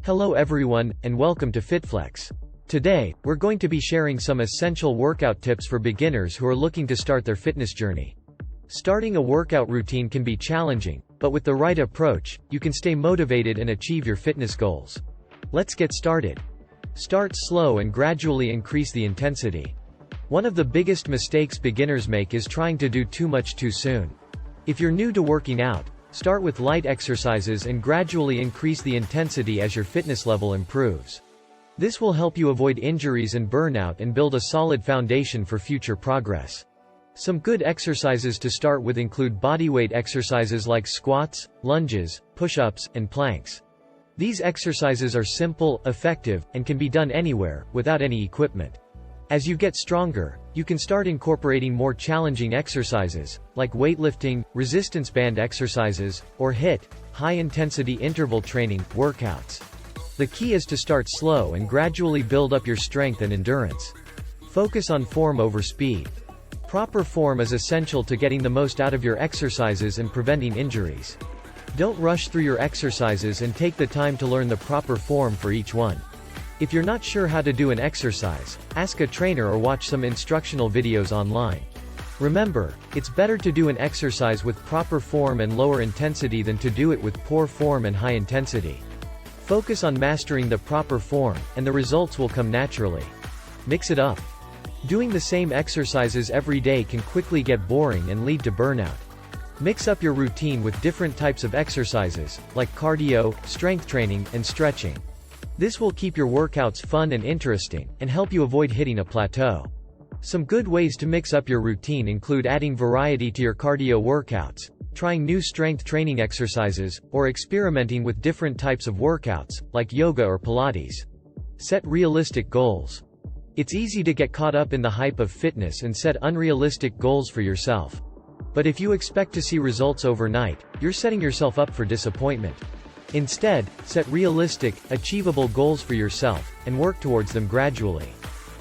Hello everyone, and welcome to FitFlex. Today, we're going to be sharing some essential workout tips for beginners who are looking to start their fitness journey. Starting a workout routine can be challenging, but with the right approach, you can stay motivated and achieve your fitness goals. Let's get started. Start slow and gradually increase the intensity. One of the biggest mistakes beginners make is trying to do too much too soon. If you're new to working out, start with light exercises and gradually increase the intensity as your fitness level improves. This will help you avoid injuries and burnout and build a solid foundation for future progress. Some good exercises to start with include bodyweight exercises like squats, lunges, push-ups, and planks. These exercises are simple, effective, and can be done anywhere, without any equipment. As you get stronger, you can start incorporating more challenging exercises, like weightlifting, resistance band exercises, or HIIT, high-intensity interval training, workouts. The key is to start slow and gradually build up your strength and endurance. Focus on form over speed. Proper form is essential to getting the most out of your exercises and preventing injuries. Don't rush through your exercises and take the time to learn the proper form for each one. If you're not sure how to do an exercise, ask a trainer or watch some instructional videos online. Remember, it's better to do an exercise with proper form and lower intensity than to do it with poor form and high intensity. Focus on mastering the proper form, and the results will come naturally. Mix it up. Doing the same exercises every day can quickly get boring and lead to burnout. Mix up your routine with different types of exercises, like cardio, strength training, and stretching. This will keep your workouts fun and interesting, and help you avoid hitting a plateau. Some good ways to mix up your routine include adding variety to your cardio workouts, trying new strength training exercises, or experimenting with different types of workouts, like yoga or Pilates. Set realistic goals. It's easy to get caught up in the hype of fitness and set unrealistic goals for yourself. But if you expect to see results overnight, you're setting yourself up for disappointment. Instead, set realistic, achievable goals for yourself, and work towards them gradually.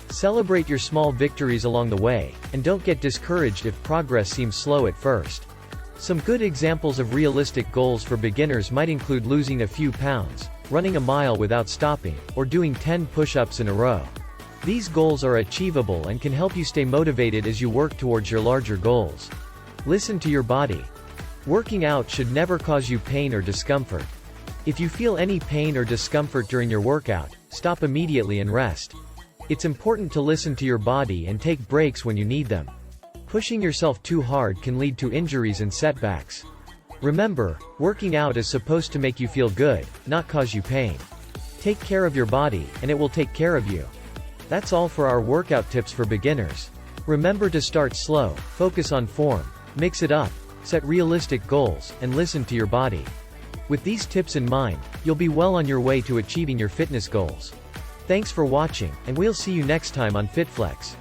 Celebrate your small victories along the way, and don't get discouraged if progress seems slow at first. Some good examples of realistic goals for beginners might include losing a few pounds, running a mile without stopping, or doing 10 push-ups in a row. These goals are achievable and can help you stay motivated as you work towards your larger goals. Listen to your body. Working out should never cause you pain or discomfort. If you feel any pain or discomfort during your workout, stop immediately and rest. It's important to listen to your body and take breaks when you need them. Pushing yourself too hard can lead to injuries and setbacks. Remember, working out is supposed to make you feel good, not cause you pain. Take care of your body, and it will take care of you. That's all for our workout tips for beginners. Remember to start slow, focus on form, mix it up, set realistic goals, and listen to your body. With these tips in mind, you'll be well on your way to achieving your fitness goals. Thanks for watching, and we'll see you next time on FitFlex.